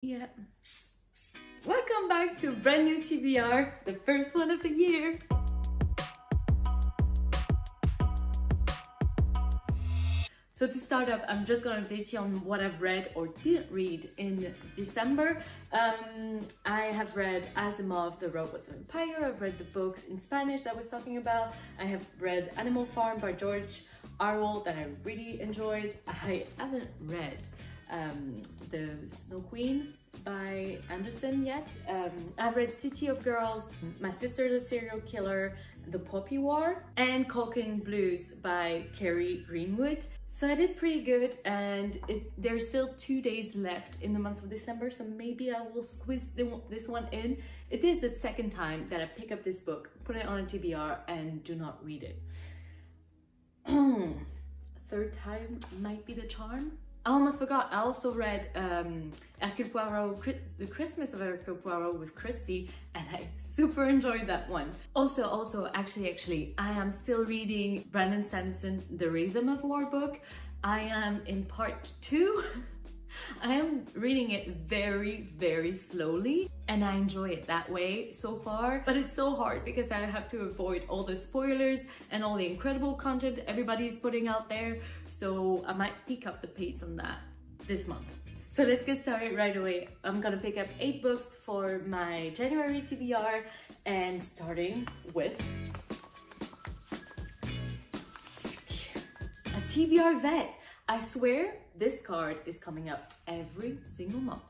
Yeah. Welcome back to a brand new TBR, the first one of the year. So to start up, I'm just gonna update you on what I've read or didn't read in December. I have read Asimov, The Robots of Empire. I've read the books in Spanish that I was talking about. I have read Animal Farm by George Orwell that I really enjoyed. I haven't read The Snow Queen by Anderson yet. I've read City of Girls, My Sister the Serial Killer, The Poppy War, and Culkin Blues by Kerry Greenwood. So I did pretty good, and there's still 2 days left in the month of December, so maybe I will squeeze this one in. It is the second time that I pick up this book, put it on a TBR, and do not read it. Third time might be the charm. I almost forgot, I also read Hercule Poirot, The Christmas of Hercule Poirot with Christy, and I super enjoyed that one. Also, actually, I am still reading Brandon Sanderson, The Rhythm of War book. I am in part 2. I am reading it very, very slowly, and I enjoy it that way so far. But it's so hard because I have to avoid all the spoilers and all the incredible content everybody is putting out there. So I might pick up the pace on that this month. So let's get started right away. I'm gonna pick up 8 books for my January TBR, and starting with a TBR vet. I swear this card is coming up every single month.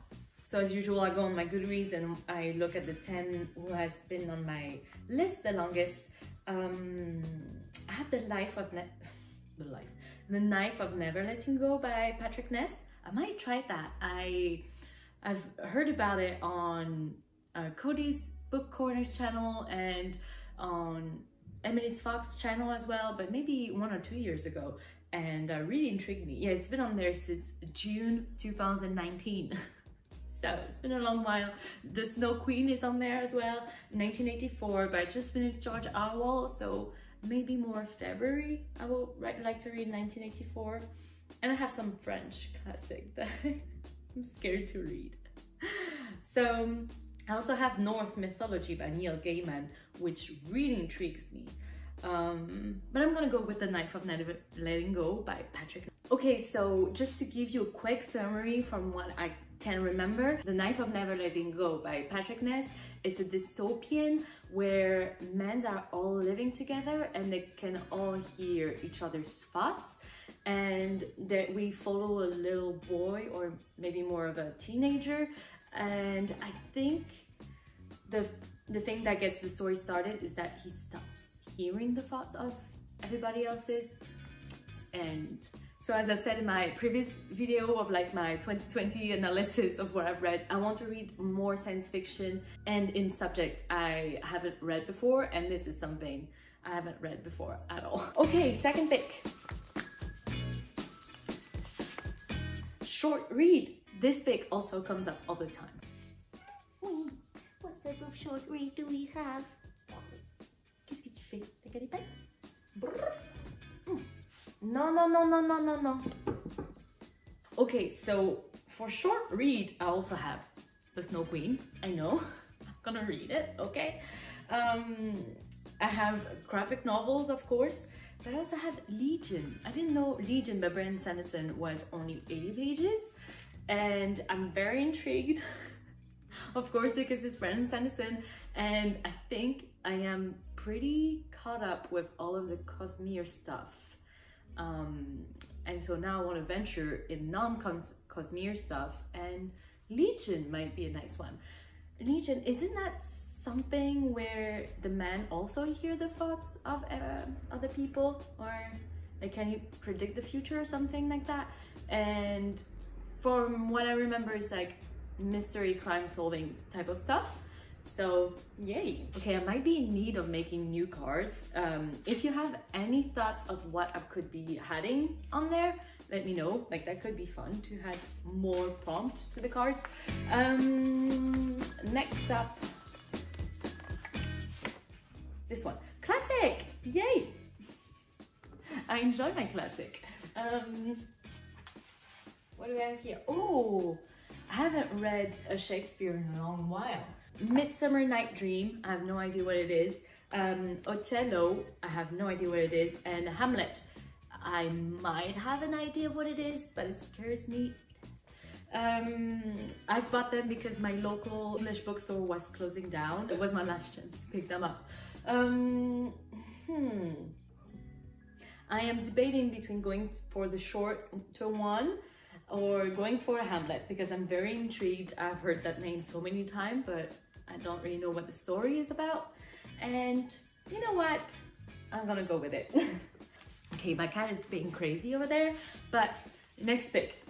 So as usual, I go on my Goodreads and I look at the 10 who has been on my list the longest. I have The Knife of Never Letting Go by Patrick Ness. I might try that. I've heard about it on Cody's Book Corner channel and on Emily's Fox channel as well, but maybe 1 or 2 years ago. And really intrigued me. Yeah, it's been on there since June 2019. So it's been a long while. The Snow Queen is on there as well, 1984, but I just finished George Orwell, so maybe more February I will like to read 1984. And I have some French classic that I'm scared to read. So I also have Norse Mythology by Neil Gaiman, which really intrigues me. But I'm gonna go with The Knife of Never Letting Go by Patrick. Okay, so just to give you a quick summary from what I can remember, The Knife of Never Letting Go by Patrick Ness is a dystopian where men are all living together and they can all hear each other's thoughts, and that we follow a little boy, or maybe more of a teenager, and I think the thing that gets the story started is that he stops hearing the thoughts of everybody else's. And so as I said in my previous video of like my 2020 analysis of what I've read, I want to read more science fiction and in subject I haven't read before, and this is something I haven't read before at all. Okay, second pick. Short read. This pick also comes up all the time. What type of short read do we have? No. Okay, so for short read, I also have The Snow Queen. I know, I'm gonna read it, okay? I have graphic novels, of course, but I also have Legion. I didn't know Legion by Brandon Sanderson was only 80 pages, and I'm very intrigued. Of course, because it's Brandon Sanderson, and I think I am pretty caught up with all of the Cosmere stuff. And so now I want to venture in non-Cosmere stuff, and Legion might be a nice one. Legion, isn't that something where the man also hear the thoughts of other people, or like can you predict the future or something like that? And from what I remember, it's like mystery crime solving type of stuff. So yay. Okay, I might be in need of making new cards. If you have any thoughts of what I could be adding on there, let me know. Like that could be fun to have more prompt to the cards. Next up, this one, classic, yay. I enjoy my classic. What do we have here? Oh, I haven't read a Shakespeare in a long while. Midsummer Night Dream, I have no idea what it is. Othello, I have no idea what it is. And Hamlet, I might have an idea of what it is, but it scares me. I've bought them because my local English bookstore was closing down. It was my last chance to pick them up. I am debating between going for the short to one or going for a Hamlet because I'm very intrigued. I've heard that name so many times, but I don't really know what the story is about. And you know what? I'm gonna go with it. Okay, my cat is being crazy over there, but next pick.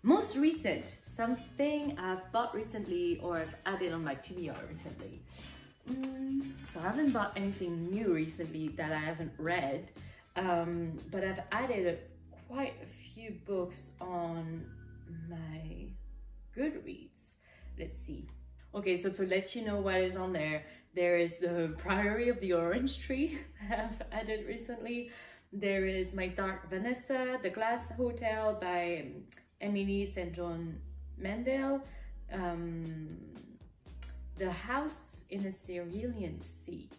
Most recent, something I've bought recently or I've added on my TBR recently. So I haven't bought anything new recently that I haven't read, but I've added quite a few books on my Goodreads. Let's see. Okay, so to let you know what is on there, there is the Priory of the Orange Tree that I've added recently. There is My Dark Vanessa, The Glass Hotel by Emily St. John Mandel, The House in the Cerulean Sea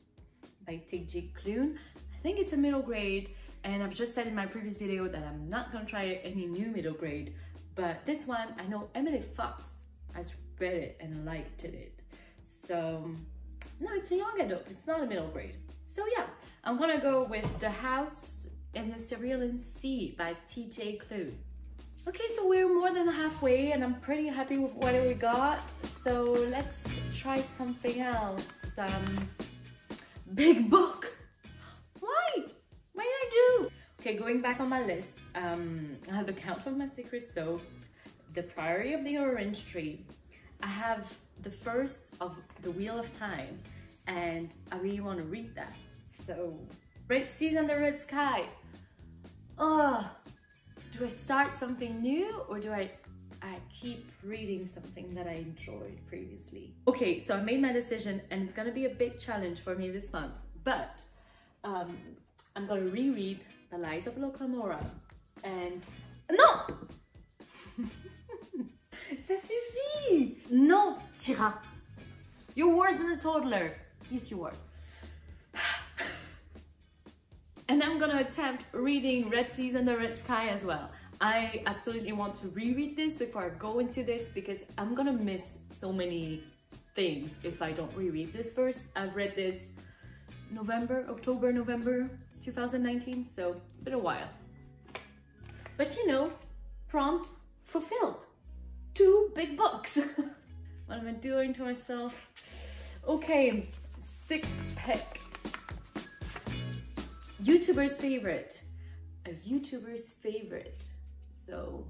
by T.J. Clune. I think it's a middle grade, and I've just said in my previous video that I'm not gonna try any new middle grade, but this one, I know Emily Fox has read it and liked it. So, no, it's a young adult, it's not a middle grade. So yeah, I'm gonna go with The House in the Cerulean Sea by T.J. Clune. Okay, so we're more than halfway and I'm pretty happy with what we got. So let's try something else. Big book. Why? What did I do? Okay, going back on my list, I have The Count of Monte Cristo, The Priory of the Orange Tree. I have the first of The Wheel of Time, and I really want to read that. So, Red Seas and the Red Sky. Oh, do I start something new or do I keep reading something that I enjoyed previously? Okay, so I made my decision and it's gonna be a big challenge for me this month, but I'm gonna reread The Lies of Locamora and... Non! Ça suffit! Non, Tira! You're worse than a toddler. Yes, you are. And I'm gonna attempt reading Red Seas and the Red Sky as well. I absolutely want to reread this before I go into this because I'm gonna miss so many things if I don't reread this first. I've read this October, November 2019, so it's been a while. But you know, prompt fulfilled. 2 big books. What am I doing to myself? Okay, 6th pick. YouTuber's favorite. A YouTuber's favorite. So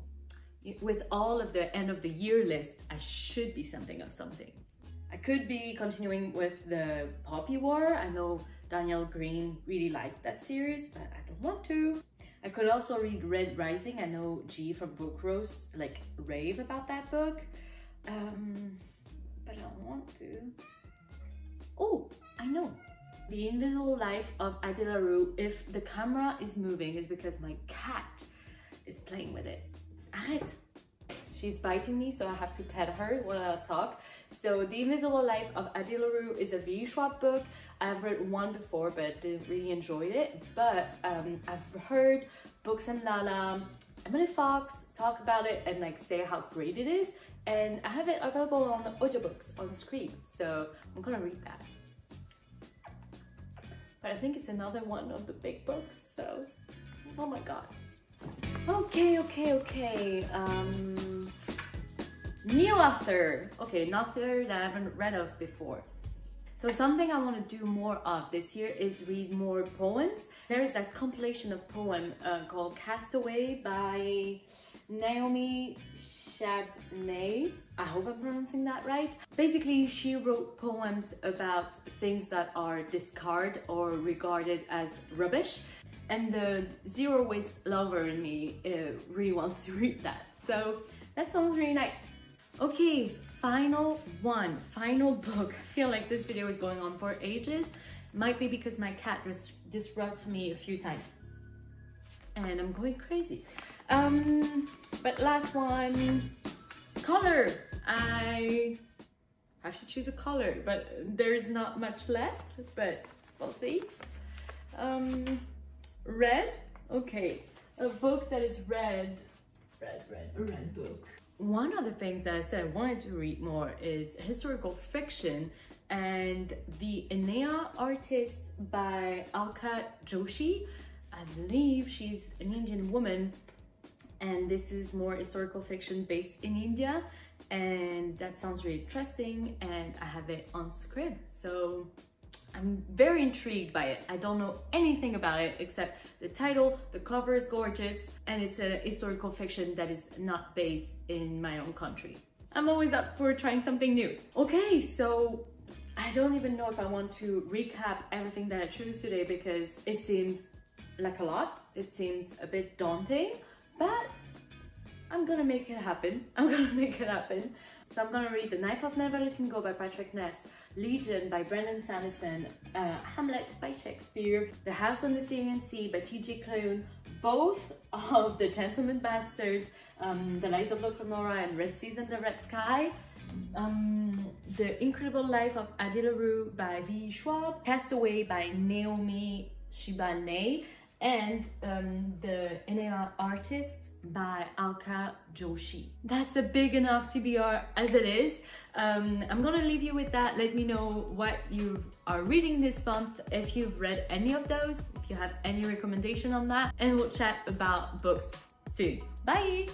with all of the end of the year list, I should be something of something. I could be continuing with the Poppy War. I know Danielle Green really liked that series, but I don't want to. I could also read Red Rising. I know G from Book Roast like rave about that book, but I don't want to. Oh, I know. The Invisible Life of Addie LaRue. If the camera is moving, is because my cat is playing with it. She's biting me, so I have to pet her while I talk. So The Invisible Life of Addie LaRue is a V. Schwab book. I've read one before, but didn't really enjoy it. But I've heard Books and Lala, Emily Fox talk about it and like say how great it is. And I have it available on the audiobooks on Scream. So I'm gonna read that. But I think it's another one of the big books, so oh my god. Okay. New author. Okay, an author that I haven't read of before. So something I want to do more of this year is read more poems. There is that compilation of poems called Castaway by Naomi Shabney. I hope I'm pronouncing that right. Basically, she wrote poems about things that are discarded or regarded as rubbish. And the zero waste lover in me really wants to read that. So that sounds really nice. Okay, final book. I feel like this video is going on for ages. Might be because my cat disrupts me a few times. And I'm going crazy. But last one, color. I have to choose a color, but there's not much left, but we'll see. Red, okay, a book that is red, a red book. One of the things that I said I wanted to read more is historical fiction, and the Henna Artist by Alka Joshi. I believe she's an Indian woman, and this is more historical fiction based in India, and that sounds really interesting, and I have it on Scrib, so I'm very intrigued by it. I don't know anything about it except the title, the cover is gorgeous, and it's a historical fiction that is not based in my own country. I'm always up for trying something new. Okay, so I don't even know if I want to recap everything that I chose today because it seems like a lot. It seems a bit daunting, but I'm gonna make it happen. So I'm gonna read The Knife of Never Letting Go by Patrick Ness, Legion by Brendan Sanderson, Hamlet by Shakespeare, The House on the Cerulean Sea by T.J. Klune, both of The Gentleman Bastard, The Lives of Locomora and Red Seas and the Red Sky, The Incredible Life of Addie LaRue by V. Schwab, Castaway by Naomi Shibane, and The Henna Artist by Alka Joshi. That's a big enough TBR as it is. I'm gonna leave you with that. Let me know what you are reading this month, if you've read any of those, if you have any recommendation on that, and we'll chat about books soon. Bye!